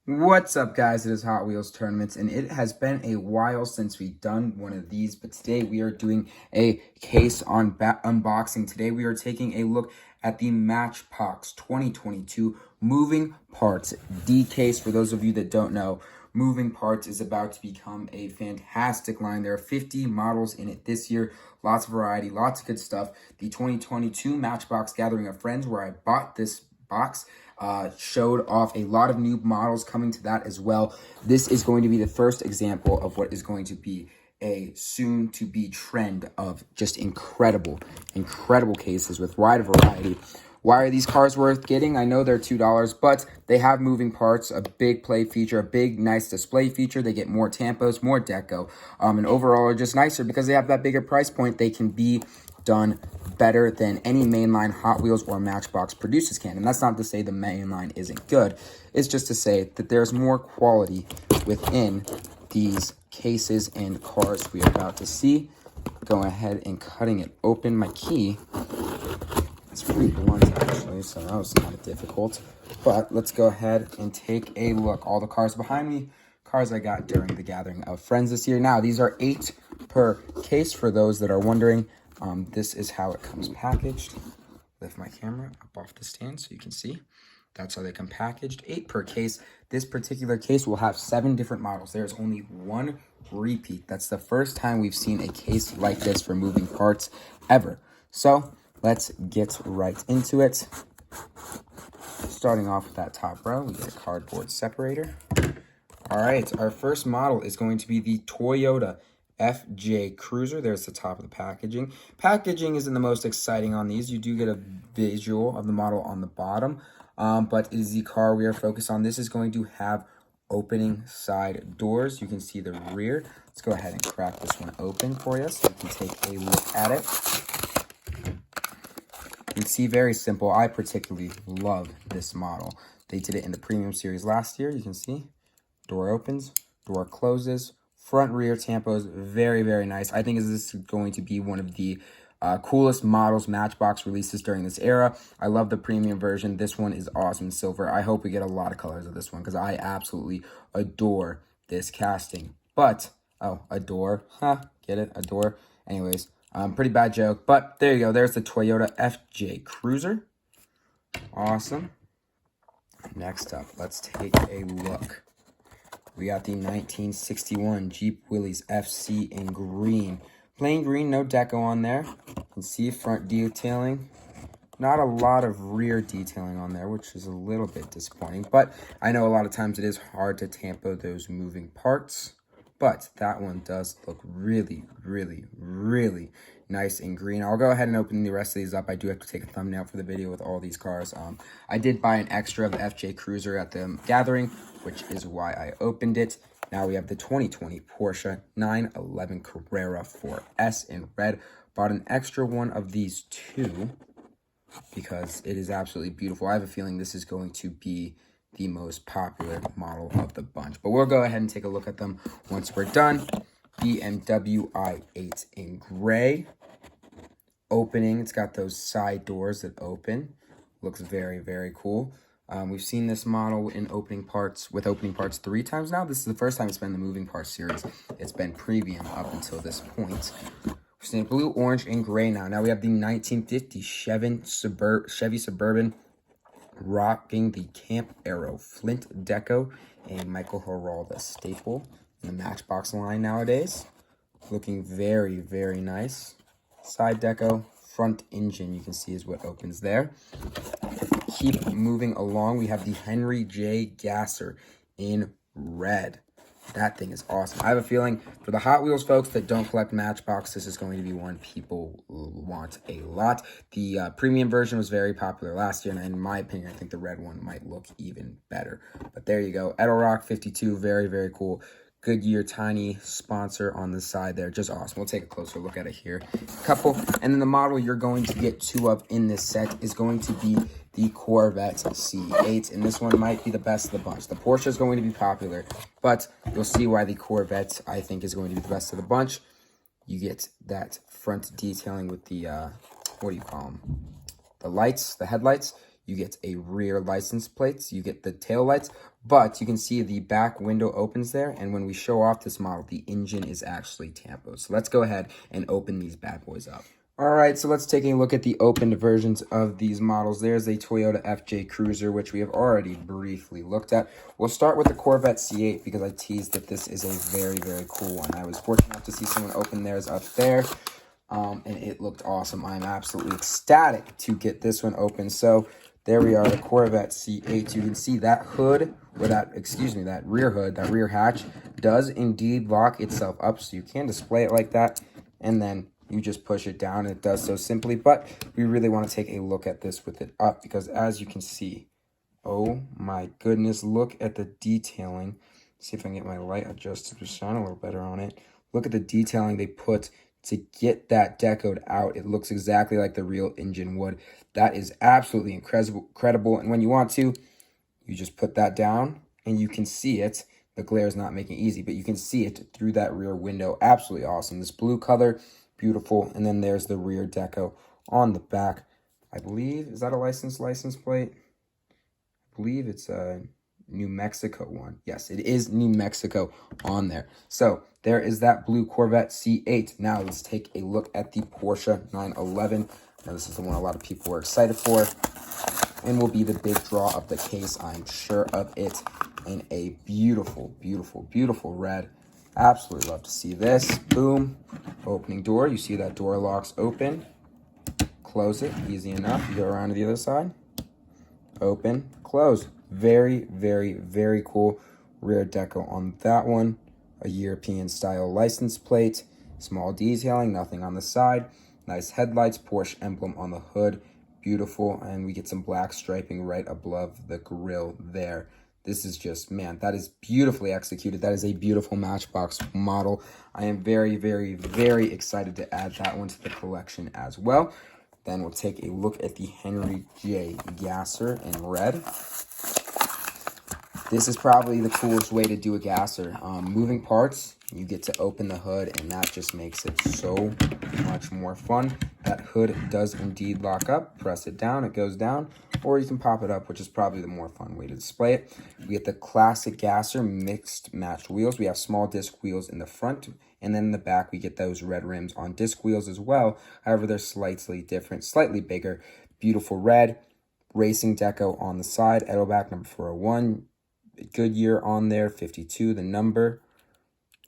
What's up, guys? It is Hot Wheels Tournaments, and it has been a while since we've done one of these, but today we are doing a case on unboxing. Today we are taking a look at the Matchbox 2022 Moving Parts D case. For those of you that don't know, Moving Parts is about to become a fantastic line. There are 50 models in it this year. Lots of variety, lots of good stuff. The 2022 Matchbox Gathering of Friends, where I bought this box, showed off a lot of new models coming to that as well. This is going to be the first example of what is going to be a soon-to-be trend of just incredible cases with wide variety. Why are these cars worth getting? I know they're $2, but they have moving parts, a big play feature, a big, nice display feature. They get more tampos, more deco, and overall are just nicer because they have that bigger price point. They can be done better than any mainline Hot Wheels or Matchbox producers can. And that's not to say the mainline isn't good. It's just to say that there's more quality within these cases and cars we are about to see. Going ahead and cutting it open. My key, it's pretty blunt actually, so that was kind of difficult. But let's go ahead and take a look. All the cars behind me, cars I got during the Gathering of Friends this year. Now, these are 8 per case for those that are wondering. This is how it comes packaged. Lift my camera up off the stand so you can see. That's how they come packaged. 8 per case. This particular case will have 7 different models. There's only one repeat. That's the first time we've seen a case like this for moving parts ever. So let's get right into it. Starting off with that top row, we get a cardboard separator. All right, our first model is going to be the Toyota FJ Cruiser. There's the top of the packaging. Packaging isn't the most exciting on these. You do get a visual of the model on the bottom, but it is the car we are focused on. This is going to have opening side doors. You can see the rear. Let's go ahead and crack this one open for you so you can take a look at it. You can see, very simple. I particularly love this model. They did it in the Premium Series last year. You can see door opens, door closes, front rear tampos, very nice. I think this is going to be one of the coolest models Matchbox releases during this era. I love the premium version. This one is awesome silver. I hope we get a lot of colors of this one because I absolutely adore this casting. But, adore, get it, adore. Anyways, pretty bad joke, but there you go. There's the Toyota FJ Cruiser. Awesome. Next up, let's take a look. We got the 1961 Jeep Willys FC in green. Plain green, no deco on there. You can see front detailing. Not a lot of rear detailing on there, which is a little bit disappointing. But I know a lot of times it is hard to tampo those moving parts. But that one does look really nice and green. I'll go ahead and open the rest of these up. I do have to take a thumbnail for the video with all these cars. I did buy an extra of the FJ Cruiser at the Gathering, which is why I opened it. Now we have the 2020 Porsche 911 Carrera 4S in red. Bought an extra one of these too because it is absolutely beautiful. I have a feeling this is going to be the most popular model of the bunch. But we'll go ahead and take a look at them once we're done. BMW i8 in gray. Opening, it's got those side doors that open. Looks very cool. We've seen this model in opening parts 3 times now. This is the first time it's been in the Moving Parts series. It's been premium up until this point. We've seen blue, orange, and gray now. Now we have the 1950 Chevy Suburban rocking the Camp Aero Flint deco, a Michael Heralda staple in the Matchbox line nowadays. Looking very nice. Side deco, front engine, you can see is what opens there. Keep moving along. We have the Henry J. Gasser in red. That thing is awesome. I have a feeling for the Hot Wheels folks that don't collect Matchbox, this is going to be one people want a lot. The premium version was very popular last year, and in my opinion, I think the red one might look even better. But there you go. Edelrock 52, very cool. Goodyear tiny sponsor on the side there. Just awesome. We'll take a closer look at it here. Couple. And then the model you're going to get 2 of in this set is going to be the Corvette C8. And this one might be the best of the bunch. The Porsche is going to be popular, but you'll see why the Corvette, I think, is going to be the best of the bunch. You get that front detailing with the, what do you call them? The lights, the headlights. You get a rear license plates, you get the tail lights, but you can see the back window opens there, and when we show off this model, the engine is actually tampoed. So let's go ahead and open these bad boys up. All right, so let's take a look at the opened versions of these models. There's a Toyota FJ Cruiser, which we have already briefly looked at. We'll start with the Corvette C8 because I teased that this is a very, very cool one. I was fortunate enough to see someone open theirs up there, and it looked awesome. I'm absolutely ecstatic to get this one open. So there we are, the Corvette C8. You can see that hood, or that rear hood, that rear hatch, does indeed lock itself up, so you can display it like that, and then you just push it down, and it does so simply. But we really want to take a look at this with it up, because as you can see, oh my goodness, look at the detailing. See if I can get my light adjusted to shine a little better on it. Look at the detailing they put to get that decoed out. It looks exactly like the real engine would. That is absolutely incredible. And when you want to, you just put that down and you can see it. The glare is not making it easy, but you can see it through that rear window. Absolutely awesome. This blue color, beautiful. And then there's the rear deco on the back. I believe, is that a license plate? I believe it's a New Mexico one. Yes, it is New Mexico on there. So there is that blue Corvette C8. Now let's take a look at the Porsche 911. Now this is the one a lot of people were excited for, and will be the big draw of the case. I'm sure of it. In a beautiful, beautiful, beautiful red. Absolutely love to see this. Boom. Opening door. You see that door locks open. Close it. Easy enough. You go around to the other side. Open. Close. Very, very, very cool rear deco on that one. A European style license plate. Small detailing. Nothing on the side. Nice headlights. Porsche emblem on the hood. Beautiful. And we get some black striping right above the grille there. This is just, man, that is beautifully executed. That is a beautiful Matchbox model. I am very, very, very excited to add that one to the collection as well. Then we'll take a look at the Henry J. Gasser in red. This is probably the coolest way to do a gasser. Moving parts, you get to open the hood, and that just makes it so much more fun. That hood does indeed lock up. Press it down, it goes down, or you can pop it up, which is probably the more fun way to display it. We get the classic gasser mixed matched wheels. We have small disc wheels in the front, and then in the back we get those red rims on disc wheels as well. However, they're slightly different, slightly bigger. Beautiful red. Racing deco on the side. Edelback number 401. Goodyear on there, 52, the number.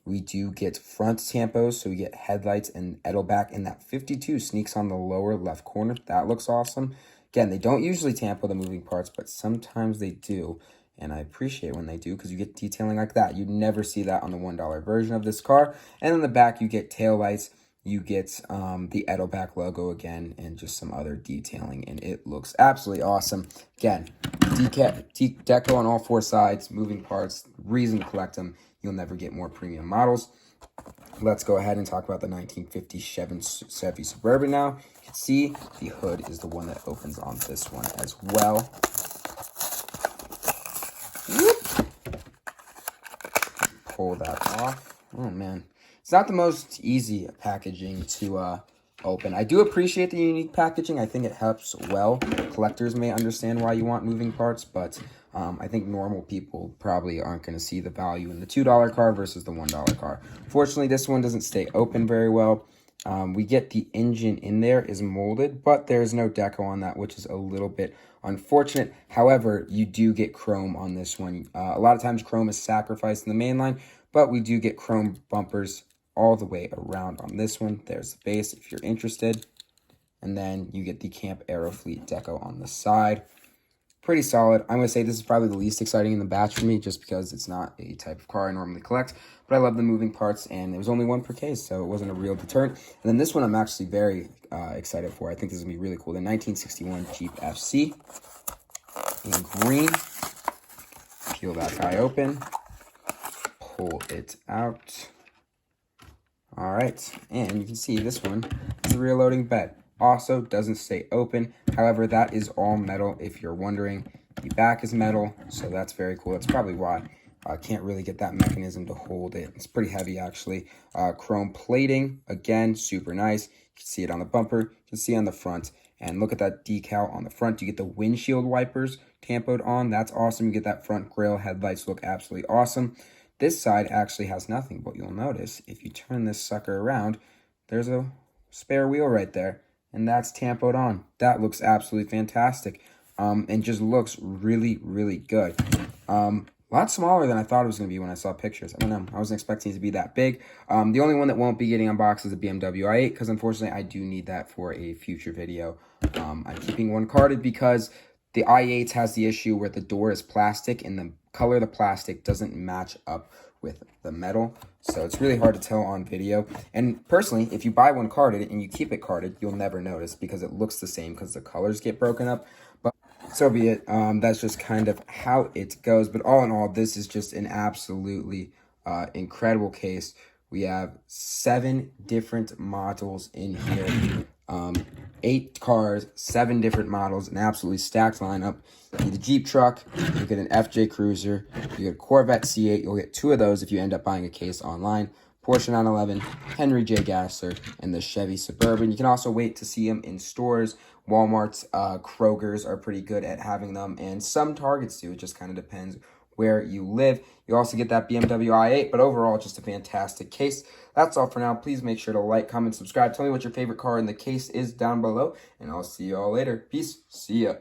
We do get front tampos, so we get headlights and Edelback, and that 52 sneaks on the lower left corner. That looks awesome. Again, they don't usually tampo the moving parts, but sometimes they do, and I appreciate when they do because you get detailing like that. You'd never see that on the $1 version of this car. And in the back, you get taillights. You get the Edelback logo again and just some other detailing, and it looks absolutely awesome. Again, deco on all four sides, moving parts, reason to collect them. You'll never get more premium models. Let's go ahead and talk about the 1950 Chevy Suburban now. You can see the hood is the one that opens on this one as well. Whoop. Pull that off. Oh, man. It's not the most easy packaging to open. I do appreciate the unique packaging. I think it helps well. Collectors may understand why you want moving parts, but I think normal people probably aren't going to see the value in the $2 car versus the $1 car. Fortunately, this one doesn't stay open very well. We get the engine in there is molded, but there's no deco on that, which is a little bit unfortunate. However, you do get chrome on this one. A lot of times chrome is sacrificed in the main line, but we do get chrome bumpers all the way around on this one. There's the base if you're interested. And then you get the Camp Aerofleet deco on the side. Pretty solid. I'm going to say this is probably the least exciting in the batch for me just because it's not a type of car I normally collect. But I love the moving parts, and it was only one per case, so it wasn't a real deterrent. And then this one I'm actually very excited for. I think this is going to be really cool. The 1961 Jeep FC in green. Peel that guy open. Pull it out. All right, and you can see this one is a rear loading bed. Also doesn't stay open. However, that is all metal if you're wondering. The back is metal, so that's very cool. That's probably why I can't really get that mechanism to hold it. It's pretty heavy, actually. Chrome plating, again, super nice. You can see it on the bumper. You can see on the front. And look at that decal on the front. You get the windshield wipers tampoed on. That's awesome. You get that front grille. Headlights look absolutely awesome. This side actually has nothing, but you'll notice if you turn this sucker around, there's a spare wheel right there, and that's tampoed on. That looks absolutely fantastic, and just looks really, really good. A lot smaller than I thought it was going to be when I saw pictures. I don't know. I wasn't expecting it to be that big. The only one that won't be getting unboxed is the BMW i8, because unfortunately I do need that for a future video. I'm keeping one carded because the i8 has the issue where the door is plastic and the color of the plastic doesn't match up with the metal. So it's really hard to tell on video. And personally, if you buy one carded and you keep it carded, you'll never notice because it looks the same because the colors get broken up. But so be it. That's just kind of how it goes. But all in all, this is just an absolutely incredible case. We have 7 different models in here. 8 cars, 7 different models, an absolutely stacked lineup. You get a Jeep truck, you get an FJ Cruiser, you get a Corvette C8. You'll get 2 of those if you end up buying a case online. Porsche 911, Henry J. Gassler, and the Chevy Suburban. You can also wait to see them in stores. Walmart's, Kroger's are pretty good at having them, and some Targets do. It just kind of depends where you live. You also get that BMW i8, but overall, just a fantastic case. That's all for now. Please make sure to like, comment, subscribe. Tell me what your favorite car in the case is down below, and I'll see you all later. Peace. See ya.